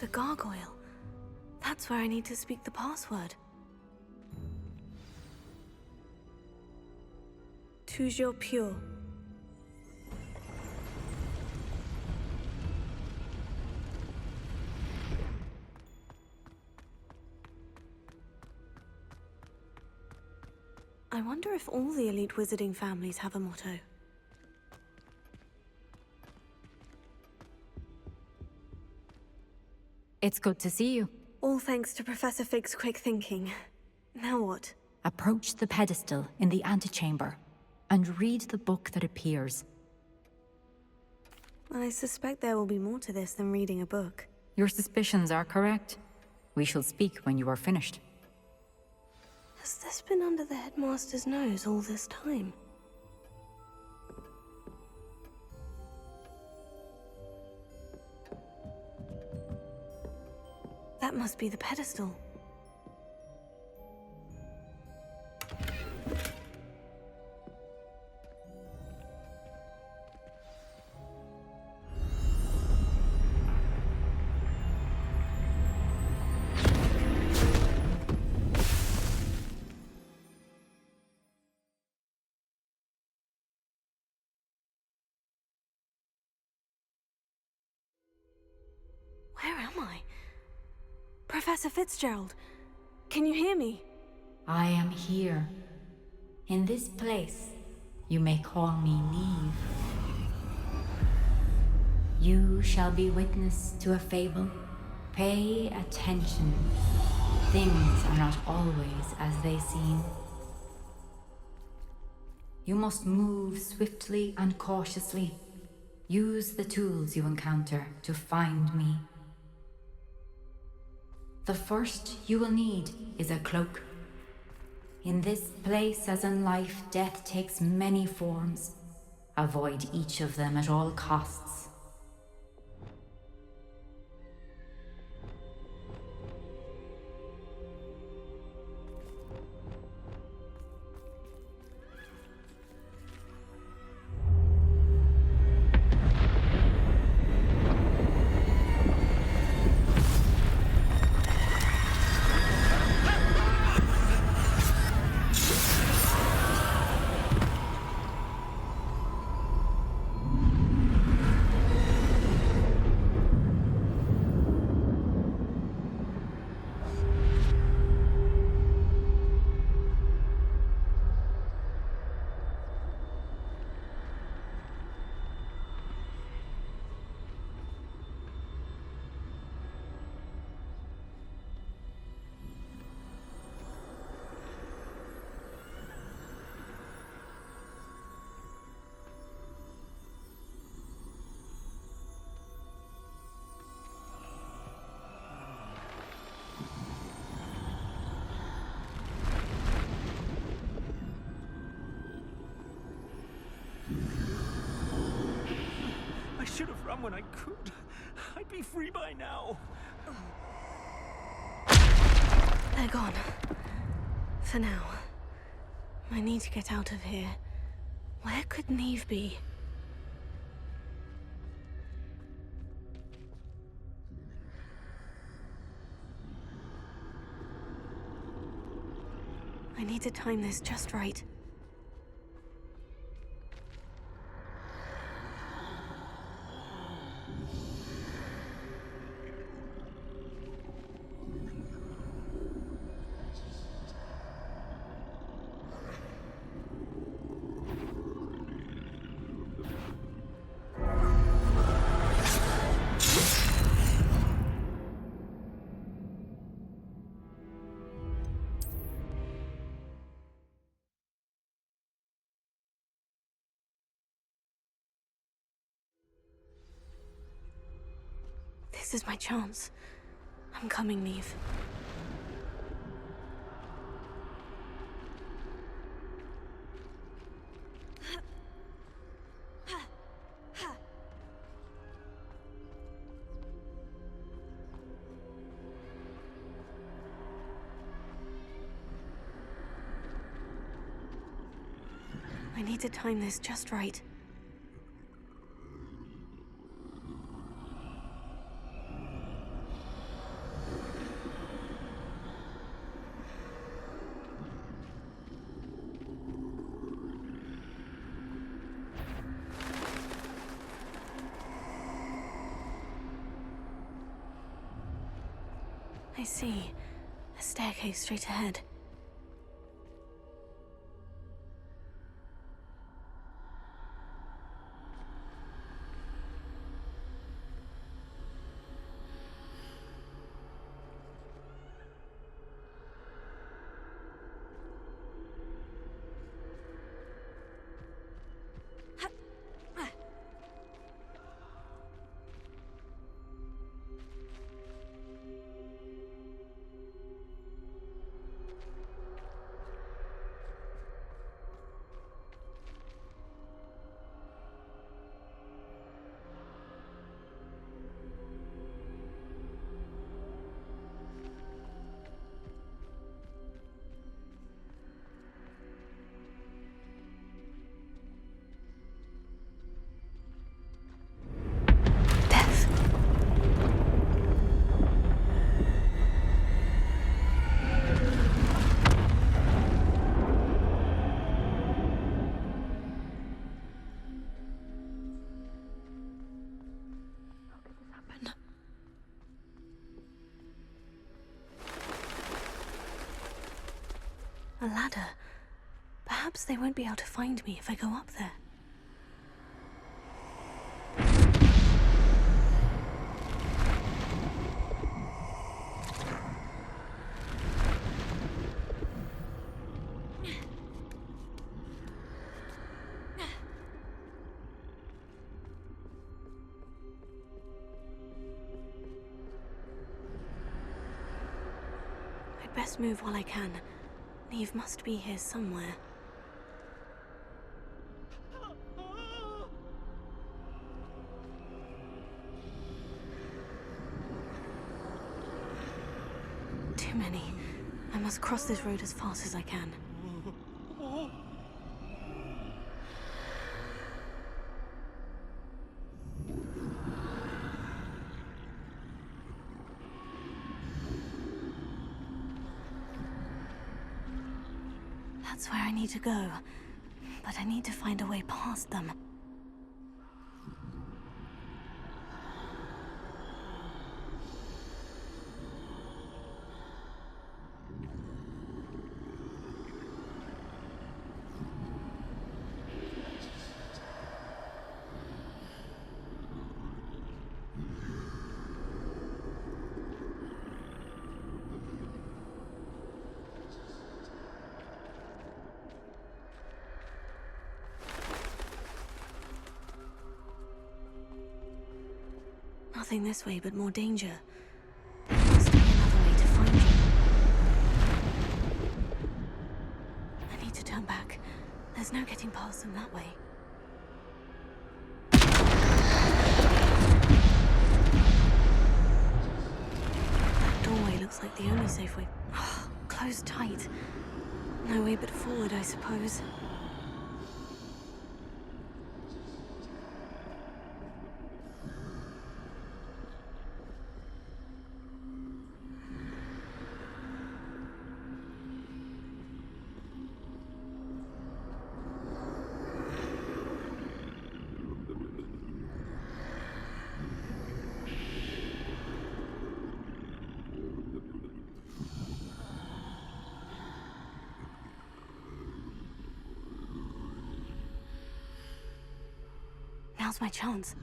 The gargoyle. That's where I need to speak the password. Toujours pure. I wonder if all the elite wizarding families have a motto. It's good to see you. All thanks to Professor Fig's quick thinking. Now what? Approach the pedestal in the antechamber and read the book that appears. I suspect there will be more to this than reading a book. Your suspicions are correct. We shall speak when you are finished. Has this been under the headmaster's nose all this time? That must be the pedestal. Where am I? Professor Fitzgerald, can you hear me? I am here. In this place, you may call me Niam. You shall be witness to a fable. Pay attention. Things are not always as they seem. You must move swiftly and cautiously. Use the tools you encounter to find me. The first you will need is a cloak. In this place, as in life, death takes many forms. Avoid each of them at all costs. I should have run when I could. I'd be free by now. They're gone. For now. I need to get out of here. Where could Neve be? I need to time this just right. This is my chance. I'm coming, Neve. I need to time this just right. I see. A staircase straight ahead. A ladder. Perhaps they won't be able to find me if I go up there. I'd best move while I can. Neve must be here somewhere. Too many. I must cross this road as fast as I can. That's where I need to go, but I need to find a way past them. Nothing this way, but more danger. There must be another way to find you. I need to turn back. There's no getting past them that way. That doorway looks like the only safe way. Closed tight. No way but forward, I suppose. Now's my chance.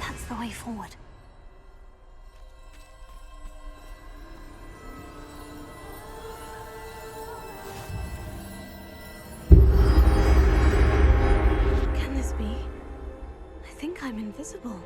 That's the way forward. I'm invisible.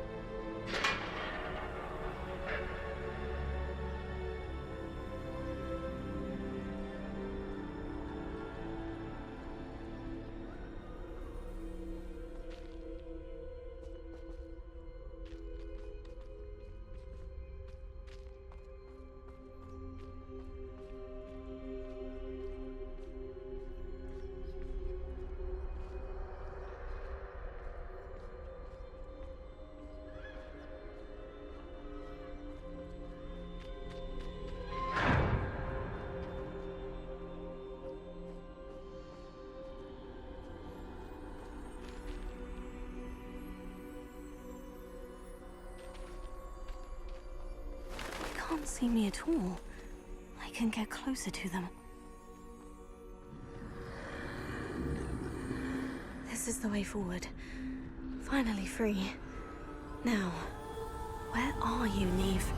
can't see me at all. I can get closer to them. This is the way forward. Finally free. Now, where are you, Neve?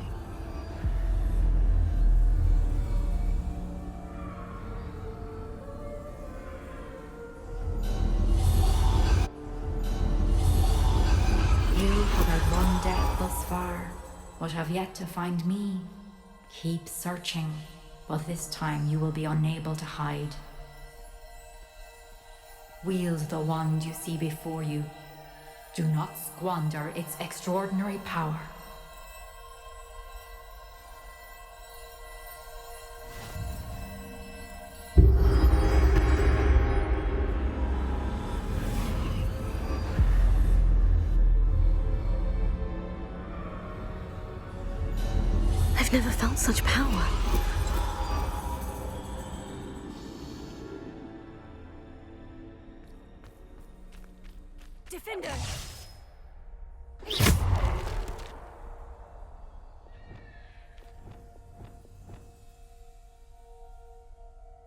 You have had one death thus far, but have yet to find me. Keep searching, but this time you will be unable to hide. Wield the wand you see before you. Do not squander its extraordinary power. I've never felt such power. Defender!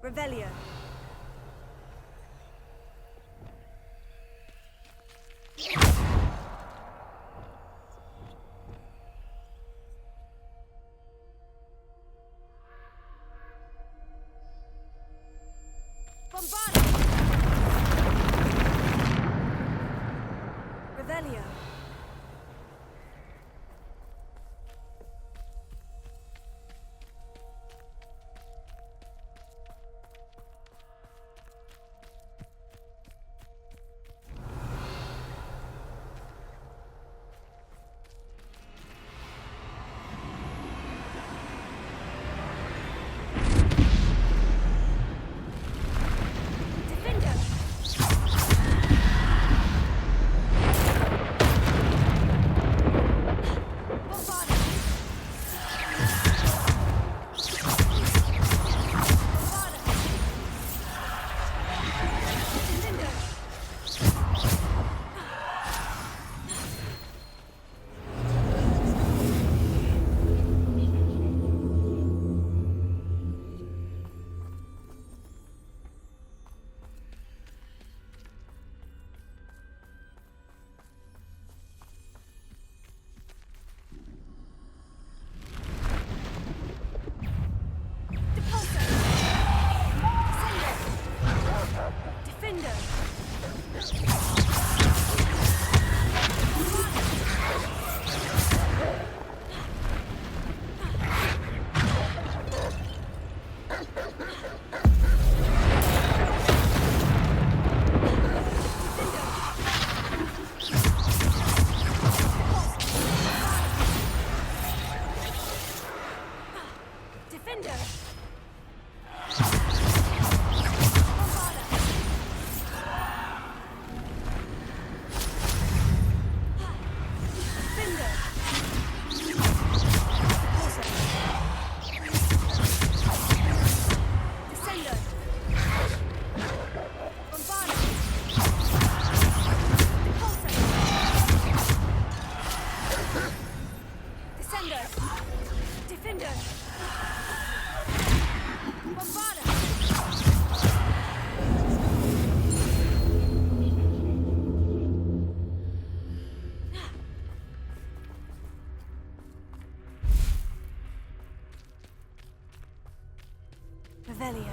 Revelio. Bombard! Revelio. Revelio.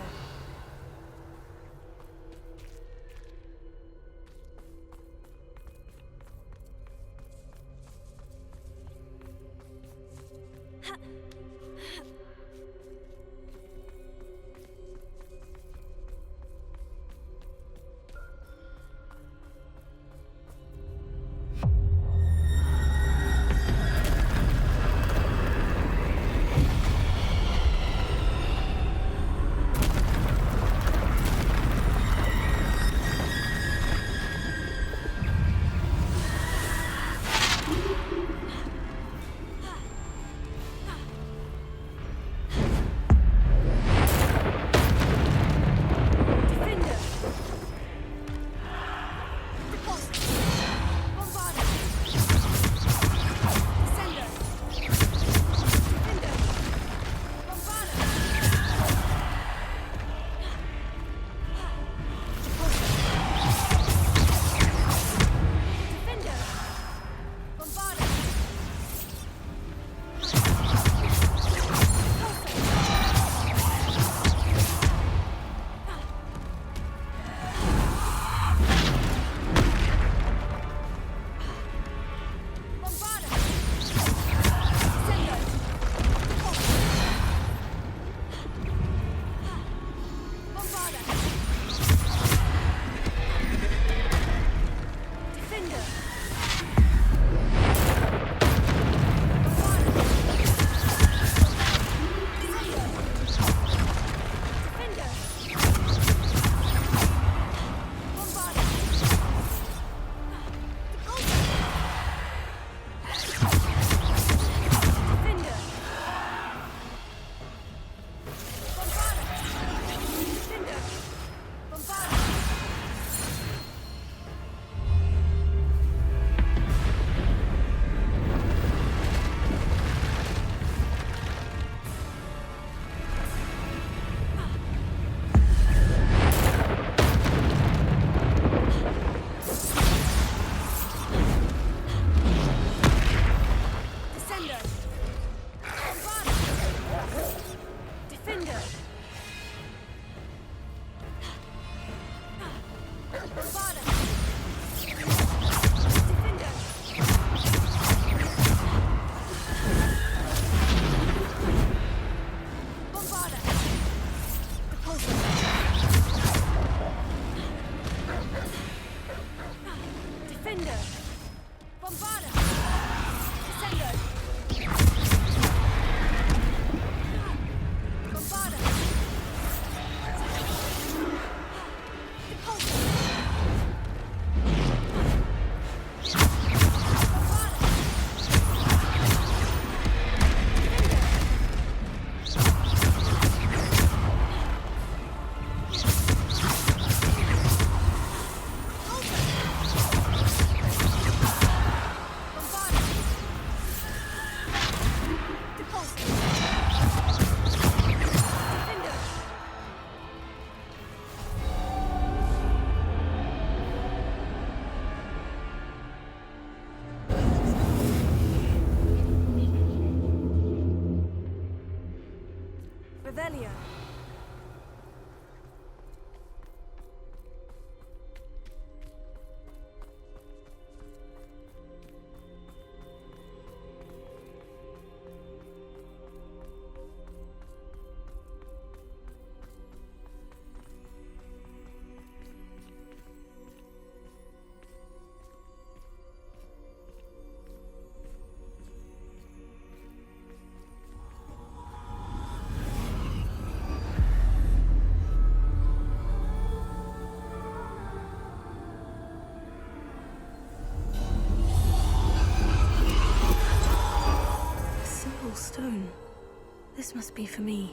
This must be for me.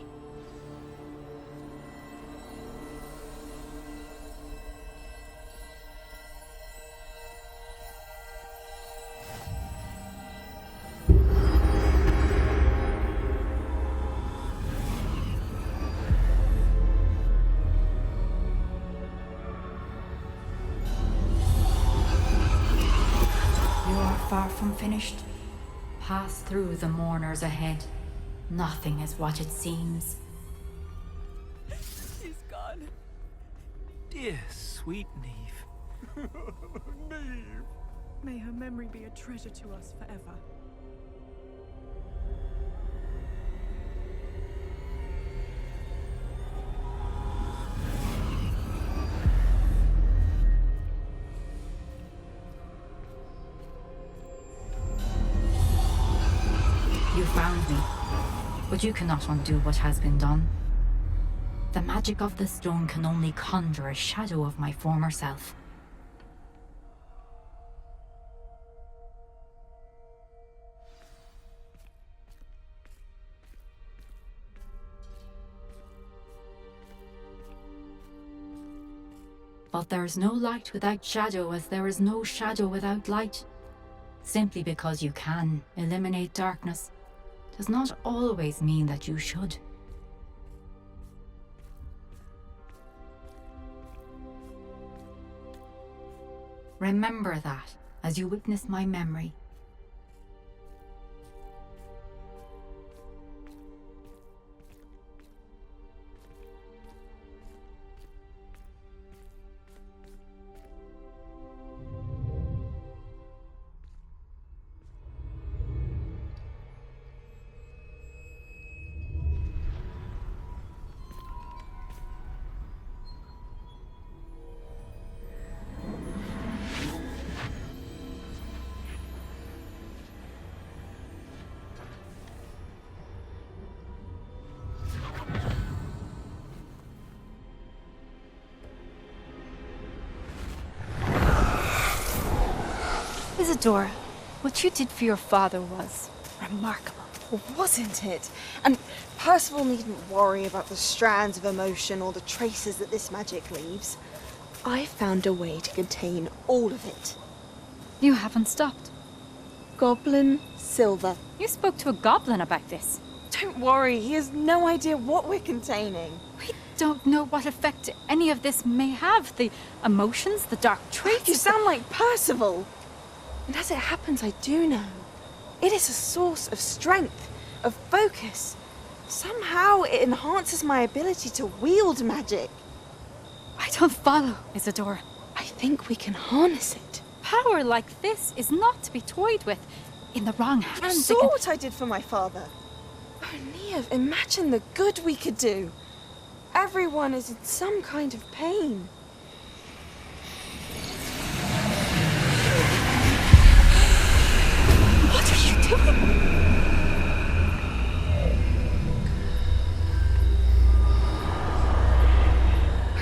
Far from finished. Pass through the mourners ahead. Nothing is what it seems. He's gone. Dear sweet Neve. Neve. May her memory be a treasure to us forever. You found me, but you cannot undo what has been done. The magic of the stone can only conjure a shadow of my former self. But there is no light without shadow, as there is no shadow without light. Simply because you can eliminate darkness does not always mean that you should. Remember that as you witness my memory. Isadora, what you did for your father was remarkable. Wasn't it? And Percival needn't worry about the strands of emotion or the traces that this magic leaves. I found a way to contain all of it. You haven't stopped. Goblin Silver. You spoke to a goblin about this. Don't worry, he has no idea what we're containing. We don't know what effect any of this may have. The emotions, the dark traits. You sound like Percival. And as it happens, I do know. It is a source of strength, of focus. Somehow it enhances my ability to wield magic. I don't follow, Isadora. I think we can harness it. Power like this is not to be toyed with. In the wrong You hands, saw it can... what I did for my father. Oh, Niam, imagine the good we could do. Everyone is in some kind of pain. What are you doing?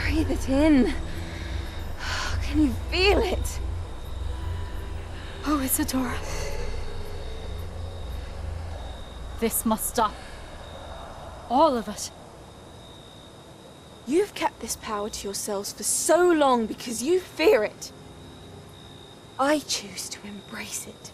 Breathe it in. Can you feel it? Oh, Isadora. This must stop. All of it. You've kept this power to yourselves for so long because you fear it. I choose to embrace it.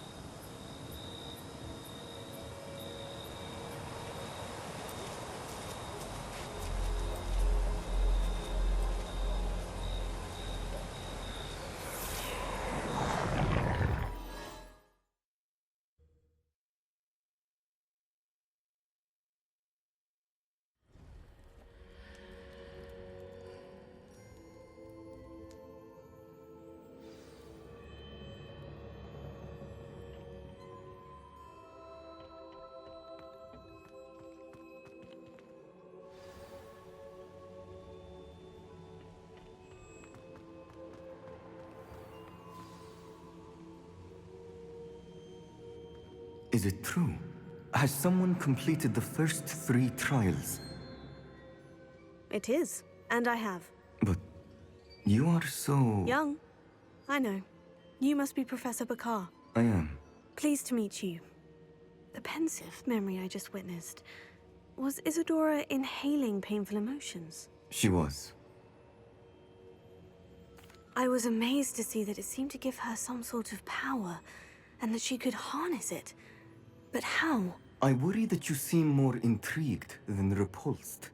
Is it true? Has someone completed the first 3 trials? It is, and I have. But you are so... Young. I know. You must be Professor Bakar. I am. Pleased to meet you. The pensive memory I just witnessed. Was Isadora inhaling painful emotions? She was. I was amazed to see that it seemed to give her some sort of power, and that she could harness it. But how? I worry that you seem more intrigued than repulsed.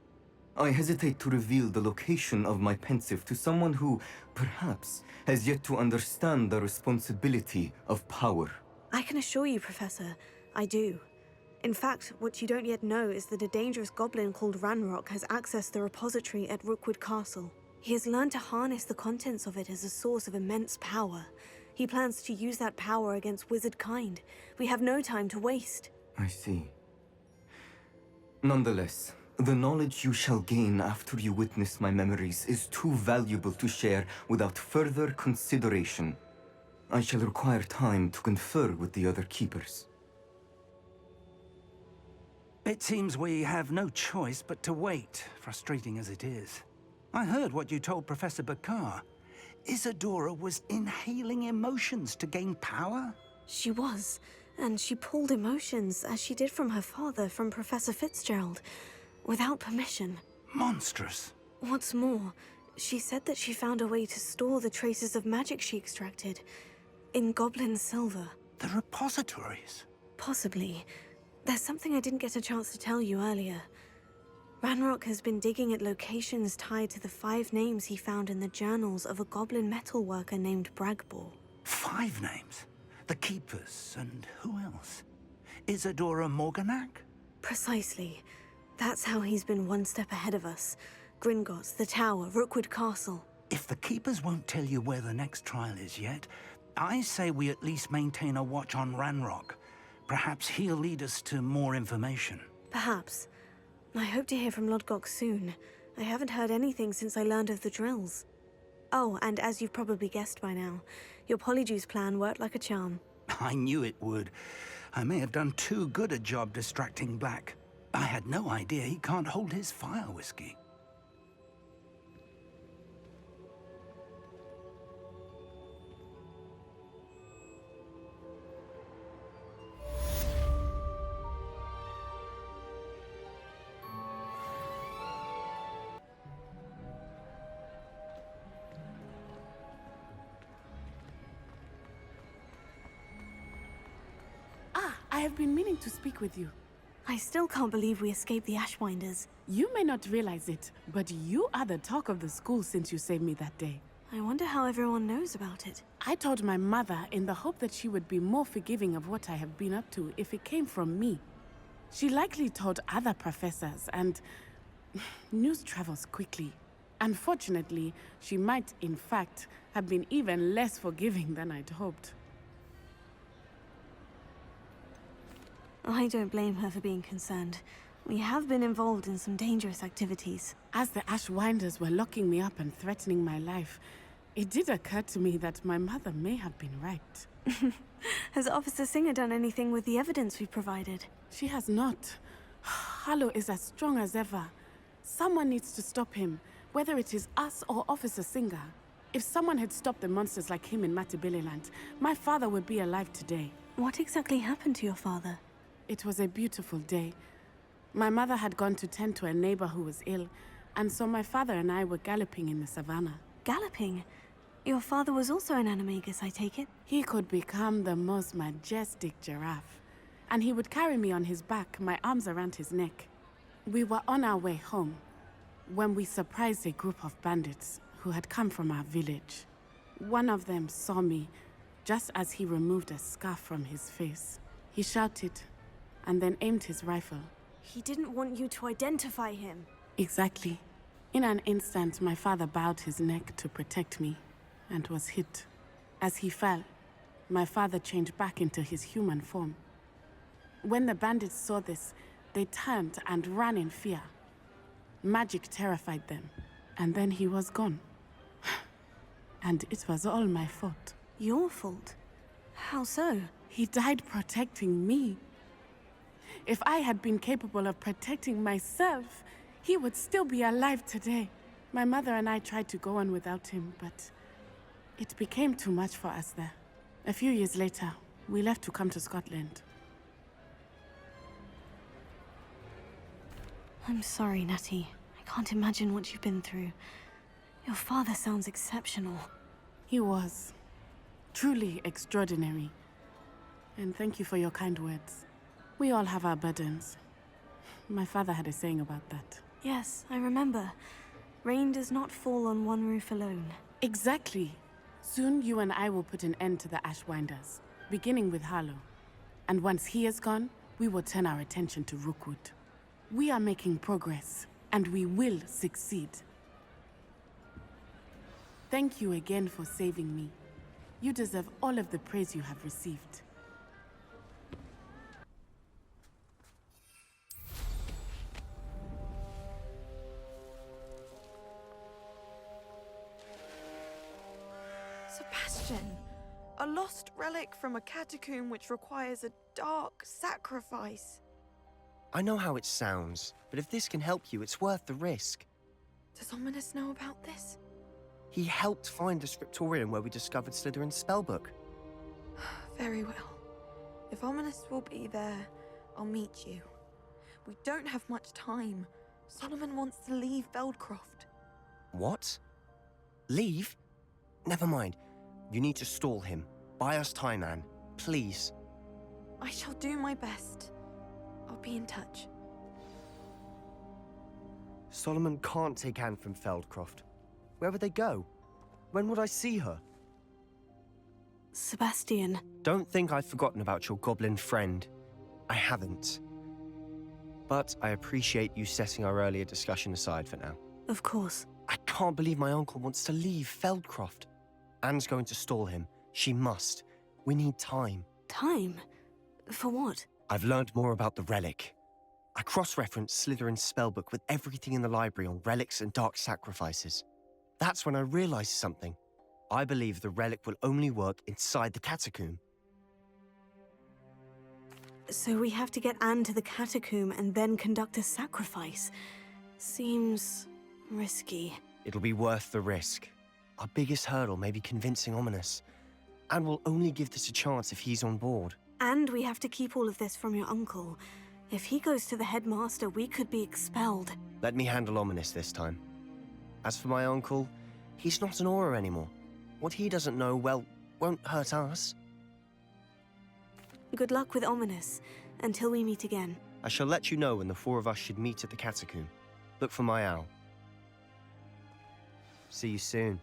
I hesitate to reveal the location of my pensive to someone who, perhaps, has yet to understand the responsibility of power. I can assure you, Professor, I do. In fact, what you don't yet know is that a dangerous goblin called Ranrock has accessed the repository at Rookwood Castle. He has learned to harness the contents of it as a source of immense power. He plans to use that power against wizard kind. We have no time to waste. I see. Nonetheless, the knowledge you shall gain after you witness my memories is too valuable to share without further consideration. I shall require time to confer with the other keepers. It seems we have no choice but to wait, frustrating as it is. I heard what you told Professor Bakar. Isadora was inhaling emotions to gain power? She was, and she pulled emotions, as she did from her father, from Professor Fitzgerald, without permission. Monstrous. What's more, she said that she found a way to store the traces of magic she extracted in goblin silver. The repositories. Possibly. There's something I didn't get a chance to tell you earlier. Ranrock has been digging at locations tied to the 5 names he found in the journals of a goblin metalworker named Bragbor. 5 names? The Keepers, and who else? Isadora Morganac? Precisely. That's how he's been one step ahead of us. Gringotts, the Tower, Rookwood Castle. If the Keepers won't tell you where the next trial is yet, I say we at least maintain a watch on Ranrock. Perhaps he'll lead us to more information. Perhaps. I hope to hear from Lodgok soon. I haven't heard anything since I learned of the drills. Oh, and as you've probably guessed by now, your Polyjuice plan worked like a charm. I knew it would. I may have done too good a job distracting Black. I had no idea he can't hold his fire whiskey. I have been meaning to speak with you. I still can't believe we escaped the Ashwinders. You may not realize it, but you are the talk of the school since you saved me that day. I wonder how everyone knows about it. I told my mother in the hope that she would be more forgiving of what I have been up to if it came from me. She likely told other professors, and news travels quickly. Unfortunately, she might, in fact, have been even less forgiving than I'd hoped. I don't blame her for being concerned. We have been involved in some dangerous activities. As the Ashwinders were locking me up and threatening my life, it did occur to me that my mother may have been right. Has Officer Singer done anything with the evidence we provided? She has not. Harlow is as strong as ever. Someone needs to stop him, whether it is us or Officer Singer. If someone had stopped the monsters like him in Matabeleland, my father would be alive today. What exactly happened to your father? It was a beautiful day. My mother had gone to tend to a neighbor who was ill, and so my father and I were galloping in the savannah. Galloping? Your father was also an animagus, I take it? He could become the most majestic giraffe, and he would carry me on his back, my arms around his neck. We were on our way home when we surprised a group of bandits who had come from our village. One of them saw me just as he removed a scarf from his face. He shouted and then aimed his rifle. He didn't want you to identify him. Exactly. In an instant, my father bowed his neck to protect me and was hit. As he fell, my father changed back into his human form. When the bandits saw this, they turned and ran in fear. Magic terrified them, and then he was gone. And it was all my fault. Your fault? How so? He died protecting me. If I had been capable of protecting myself, he would still be alive today. My mother and I tried to go on without him, but it became too much for us there. A few years later, we left to come to Scotland. I'm sorry, Natty. I can't imagine what you've been through. Your father sounds exceptional. He was. Truly extraordinary. And thank you for your kind words. We all have our burdens. My father had a saying about that. Yes, I remember. Rain does not fall on one roof alone. Exactly. Soon you and I will put an end to the Ashwinders, beginning with Harlow. And once he is gone, we will turn our attention to Rookwood. We are making progress, and we will succeed. Thank you again for saving me. You deserve all of the praise you have received. Sebastian, a lost relic from a catacomb which requires a dark sacrifice. I know how it sounds, but if this can help you, it's worth the risk. Does Ominous know about this? He helped find the scriptorium where we discovered Slytherin's spellbook. Very well. If Ominous will be there, I'll meet you. We don't have much time. Solomon wants to leave Feldcroft. What? Leave? Never mind. You need to stall him. Buy us time, Anne. Please. I shall do my best. I'll be in touch. Solomon can't take Anne from Feldcroft. Where would they go? When would I see her? Sebastian. Don't think I've forgotten about your goblin friend. I haven't. But I appreciate you setting our earlier discussion aside for now. Of course. I can't believe my uncle wants to leave Feldcroft. Anne's going to stall him. She must. We need time. Time? For what? I've learned more about the relic. I cross-referenced Slytherin's spellbook with everything in the library on relics and dark sacrifices. That's when I realized something. I believe the relic will only work inside the catacomb. So we have to get Anne to the catacomb and then conduct a sacrifice. Seems risky. It'll be worth the risk. Our biggest hurdle may be convincing Ominous. And we'll only give this a chance if he's on board. And we have to keep all of this from your uncle. If he goes to the headmaster, we could be expelled. Let me handle Ominous this time. As for my uncle, he's not an Auror anymore. What he doesn't know, well, won't hurt us. Good luck with Ominous, until we meet again. I shall let you know when the four of us should meet at the catacomb. Look for my owl. See you soon.